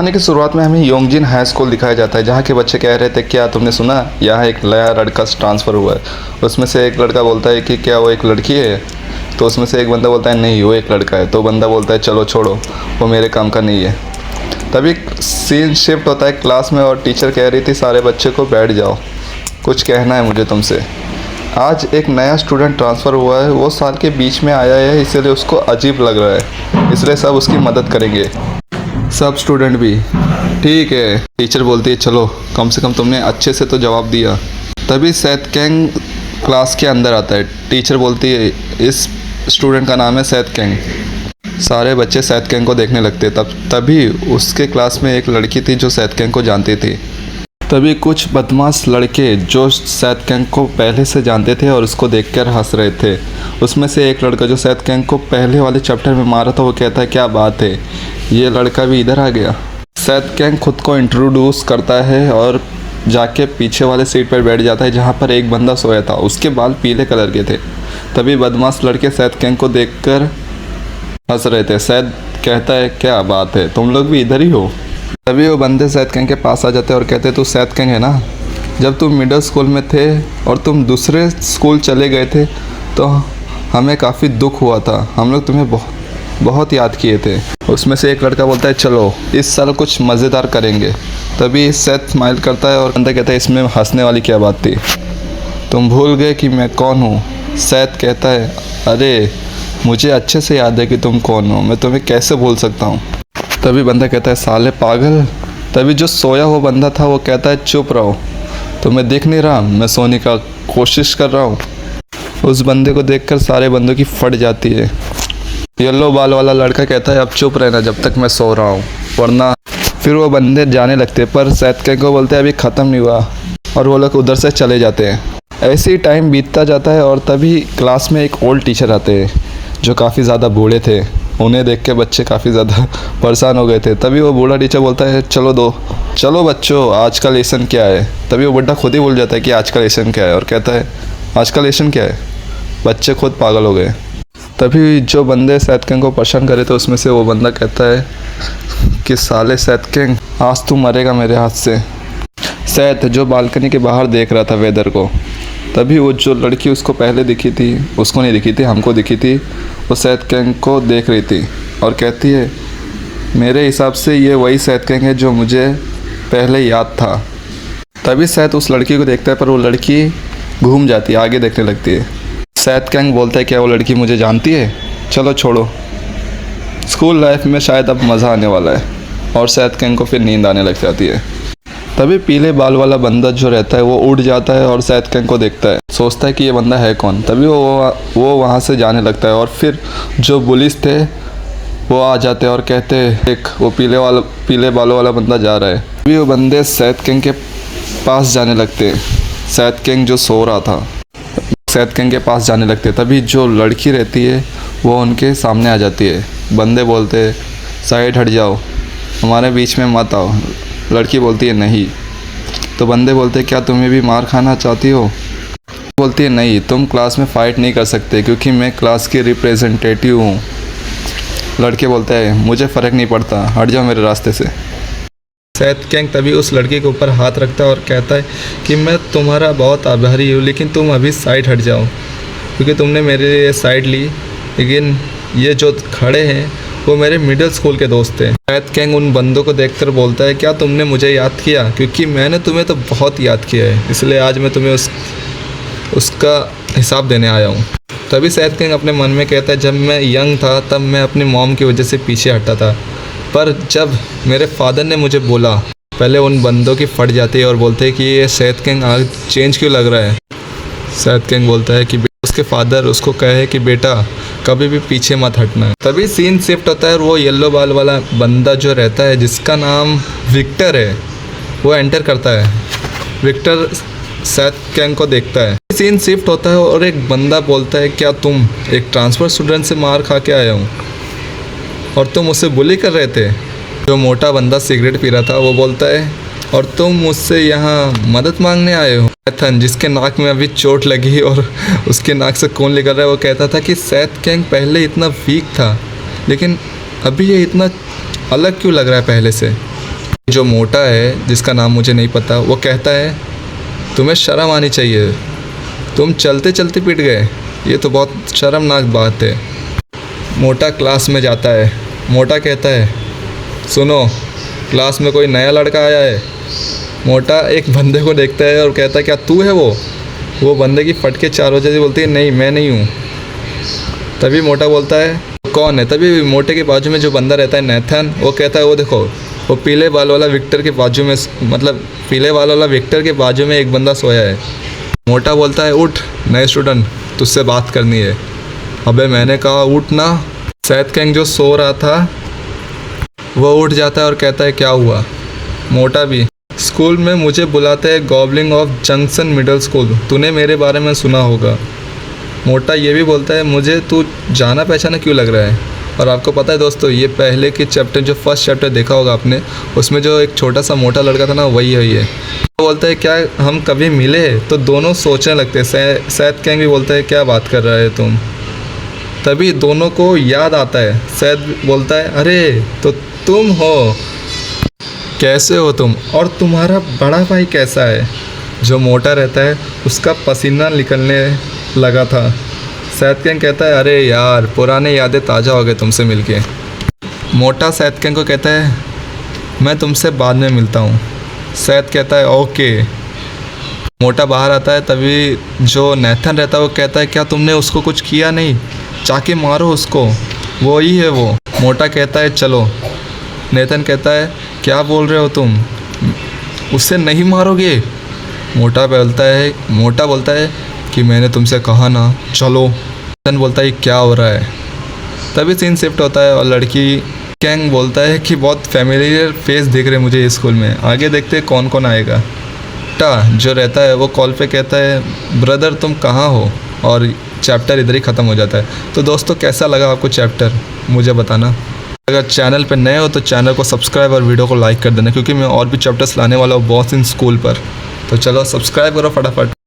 कहानी की शुरुआत में हमें योंगजिन हाई स्कूल दिखाया जाता है, जहाँ के बच्चे कह रहे थे क्या तुमने सुना यहाँ एक नया लड़का ट्रांसफ़र हुआ है। उसमें से एक लड़का बोलता है कि क्या वो एक लड़की है। तो उसमें से एक बंदा बोलता है नहीं वो एक लड़का है। तो बंदा बोलता है चलो छोड़ो वो मेरे काम का नहीं है। तभी सीन शिफ्ट होता है क्लास में और टीचर कह रही थी सारे बच्चे को बैठ जाओ, कुछ कहना है मुझे तुमसे। आज एक नया स्टूडेंट ट्रांसफ़र हुआ है, वो साल के बीच में आया है, इसलिए उसको अजीब लग रहा है, इसलिए सब उसकी मदद करेंगे। सब स्टूडेंट भी ठीक है। टीचर बोलती है चलो कम से कम तुमने अच्छे से तो जवाब दिया। तभी सैथ कैंग क्लास के अंदर आता है। टीचर बोलती है इस स्टूडेंट का नाम है सैथ कैंग। सारे बच्चे सैथ कैंग को देखने लगते। तभी उसके क्लास में एक लड़की थी जो सैथ कैंग को जानती थी। तभी कुछ बदमाश लड़के जो सैथ कैंग को पहले से जानते थे और उसको देखकर हंस रहे थे। उसमें से एक लड़का जो सैथ कैंग को पहले वाले चैप्टर में मारा था वो कहता है क्या बात है, ये लड़का भी इधर आ गया। सैथ कैंग खुद को इंट्रोड्यूस करता है और जाके पीछे वाले सीट पर बैठ जाता है जहाँ पर एक बंदा सोया था, उसके बाल पीले कलर के थे। तभी बदमाश लड़के सैथ कैंग को देखकर हंस रहे थे। सैथ कहता है क्या बात है, तुम लोग भी इधर ही हो। तभी वो बंदे सैथ कैंग के पास आ जाते हैं और कहते तू सैथ कैंग है ना, जब तुम मिडिल स्कूल में थे और तुम दूसरे स्कूल चले गए थे तो हमें काफ़ी दुख हुआ था, हम लोग तुम्हें बहुत याद किए थे। उसमें से एक लड़का बोलता है चलो इस साल कुछ मज़ेदार करेंगे। तभी सैथ स्माइल करता है और बंदा कहता है इसमें हंसने वाली क्या बात थी, तुम भूल गए कि मैं कौन हूँ। सैथ कहता है अरे मुझे अच्छे से याद है कि तुम कौन हो, मैं तुम्हें कैसे भूल सकता हूँ। तभी बंदा कहता है साले पागल। तभी जो सोया हुआ बंदा था वो कहता है चुप रहो, तो मैं देख नहीं रहा, मैं सोने का कोशिश कर रहा हूँ। उस बंदे को देखकर सारे बंदों की फट जाती है। येलो बाल वाला लड़का कहता है अब चुप रहना जब तक मैं सो रहा हूँ, वरना। फिर वो बंदे जाने लगते पर सैथ कैंग को बोलते हैं अभी ख़त्म नहीं हुआ और वो लोग उधर से चले जाते हैं। ऐसे ही टाइम बीतता जाता है और तभी क्लास में एक ओल्ड टीचर आते हैं जो काफ़ी ज़्यादा बूढ़े थे। उन्हें देख के बच्चे काफ़ी ज़्यादा परेशान हो गए थे। तभी वो बूढ़ा टीचर बोलता है चलो बच्चों आज का लेसन क्या है। तभी वो बुढ़ा खुद ही भूल जाता है कि आज का लेसन क्या है और कहता है आज का लेसन क्या है। बच्चे खुद पागल हो गए। तभी जो बंदे सैथ कैंग को परेशान करे थे उसमें से वो बंदा कहता है कि साले सैथ कैंग आज तू मरेगा मेरे हाथ से। सैथ जो बालकनी के बाहर देख रहा था वेदर को, तभी वो जो लड़की उसको पहले दिखी थी, उसको नहीं दिखी थी, हमको दिखी थी, वो सैथ कैंग को देख रही थी और कहती है मेरे हिसाब से ये वही सैथ कैंग है जो मुझे पहले याद था। तभी सैथ उस लड़की को देखता है पर वो लड़की घूम जाती है, आगे देखने लगती है। सैथ कैंग बोलता है क्या वो लड़की मुझे जानती है, चलो छोड़ो, स्कूल लाइफ में शायद अब मज़ा आने वाला है। और सैथ कैंग को फिर नींद आने लग जाती है। तभी पीले बाल वाला बंदा जो रहता है वो उड़ जाता है और सैथ कैंग को देखता है, सोचता है कि ये बंदा है कौन। तभी वो वहाँ से जाने लगता है और फिर जो पुलिस थे वो आ जाते हैं और कहते हैं एक वो पीले बालों वाला बंदा जा रहा है। तभी वो बंदे सैथ कैंग के पास जाने लगते हैं। सैथ कैंग जो सो रहा था सैथ कैंग के पास जाने लगते हैं। तभी जो लड़की रहती है वो उनके सामने आ जाती है। बंदे बोलते हैं साइड हट जाओ, हमारे बीच में मत आओ। लड़की बोलती है नहीं। तो बंदे बोलते हैं क्या तुम्हें भी मार खाना चाहती हो। बोलती है नहीं, तुम क्लास में फ़ाइट नहीं कर सकते क्योंकि मैं क्लास की रिप्रेजेंटेटिव हूँ। लड़के बोलते हैं मुझे फ़र्क नहीं पड़ता, हट जाओ मेरे रास्ते से। सैथ कैंग तभी उस लड़के के ऊपर हाथ रखता है और कहता है कि मैं तुम्हारा बहुत आभारी हूँ, लेकिन तुम अभी साइड हट जाओ क्योंकि तुमने मेरे लिए साइड ली, लेकिन ये जो खड़े हैं वो मेरे मिडिल स्कूल के दोस्त थे। सैथ कैंग उन बंदों को देखकर बोलता है क्या तुमने मुझे याद किया, क्योंकि मैंने तुम्हें तो बहुत याद किया है, इसलिए आज मैं तुम्हें उसका हिसाब देने आया हूँ। तभी सैथ कैंग अपने मन में कहता है जब मैं यंग था तब मैं अपनी मॉम की वजह से पीछे हटा था, पर जब मेरे फादर ने मुझे बोला, पहले उन बंदों की फट जाती है और बोलते हैं कि ये सैथ कैंग आज चेंज क्यों लग रहा है। सैथ कैंग बोलता है कि उसके फादर उसको कहे कि बेटा कभी भी पीछे मत हटना। तभी सीन शिफ्ट होता है और वो येलो बाल वाला बंदा जो रहता है जिसका नाम विक्टर है वो एंटर करता है। विक्टर सैथ कैंग को देखता है। सीन शिफ्ट होता है और एक बंदा बोलता है क्या तुम एक ट्रांसफ़र स्टूडेंट से मार खा के आया हूँ और तुम उसे बुली कर रहे थे। जो मोटा बंदा सिगरेट पी रहा था वो बोलता है और तुम मुझसे यहाँ मदद मांगने आए हो। एथन जिसके नाक में अभी चोट लगी और उसके नाक से खून निकल रहा है वो कहता था कि सैथ कैंग पहले इतना वीक था लेकिन अभी ये इतना अलग क्यों लग रहा है पहले से। जो मोटा है, जिसका नाम मुझे नहीं पता, वो कहता है तुम्हें शर्म आनी चाहिए, तुम चलते चलते पिट गए, ये तो बहुत शर्मनाक बात है। मोटा क्लास में जाता है। मोटा कहता है सुनो, क्लास में कोई नया लड़का आया है। मोटा एक बंदे को देखता है और कहता है क्या तू है वो बंदे की फट के 4 बजे बोलती है नहीं मैं नहीं हूँ। तभी मोटा बोलता है कौन है। तभी मोटे के बाजू में जो बंदा रहता है नेथन, वो कहता है वो देखो वो पीले बाल वाला विक्टर के बाजू में, मतलब पीले बाल वाला विक्टर के बाजू में एक बंदा सोया है। मोटा बोलता है उठ नए स्टूडेंट, तुझसे बात करनी है। अबे मैंने कहा उठ ना। सैथ कैंग जो सो रहा था वो उठ जाता है और कहता है क्या हुआ। मोटा भी स्कूल में मुझे बुलाते हैं Goblin of junction middle school, तूने मेरे बारे में सुना होगा। मोटा ये भी बोलता है मुझे तू जाना पहचाना क्यों लग रहा है। और आपको पता है दोस्तों, ये पहले के चैप्टर, जो फर्स्ट चैप्टर देखा होगा आपने, उसमें जो एक छोटा सा मोटा लड़का था ना, वही है। वो बोलता है क्या हम कभी मिले। तो दोनों सोचने लगते हैं। सैथ कैंग भी बोलता है क्या बात कर रहा है तुम। तभी दोनों को याद आता है। सैथ बोलता है अरे तो तुम हो, कैसे हो तुम, और तुम्हारा बड़ा भाई कैसा है। जो मोटा रहता है उसका पसीना निकलने लगा था। सैथ कैंग कहता है अरे यार पुराने यादें ताज़ा हो गए तुमसे मिलके। मोटा सैथ कैंग को कहता है मैं तुमसे बाद में मिलता हूँ। सैथ कहता है ओके। मोटा बाहर आता है। तभी जो नेथन रहता है वो कहता है क्या तुमने उसको कुछ किया नहीं, जाके मारो उसको, वो ही है वो। मोटा कहता है चलो। नेथन कहता है क्या बोल रहे हो तुम, उससे नहीं मारोगे। मोटा बोलता है कि मैंने तुमसे कहा ना चलो। नेथन बोलता है क्या हो रहा है। तभी सीन शिफ्ट होता है और लड़की कैंग बोलता है कि बहुत फैमिलियर फेस दिख रहे मुझे इस स्कूल में, आगे देखते हैं कौन कौन आएगा। मोटा जो रहता है वो कॉल पे कहता है ब्रदर तुम कहाँ हो, और चैप्टर इधर ही ख़त्म हो जाता है। तो दोस्तों कैसा लगा आपको चैप्टर, मुझे बताना। अगर चैनल पे नए हो तो चैनल को सब्सक्राइब और वीडियो को लाइक कर देना, क्योंकि मैं और भी चैप्टर्स लाने वाला हूँ बहुत इन स्कूल पर। तो चलो सब्सक्राइब करो फटाफट।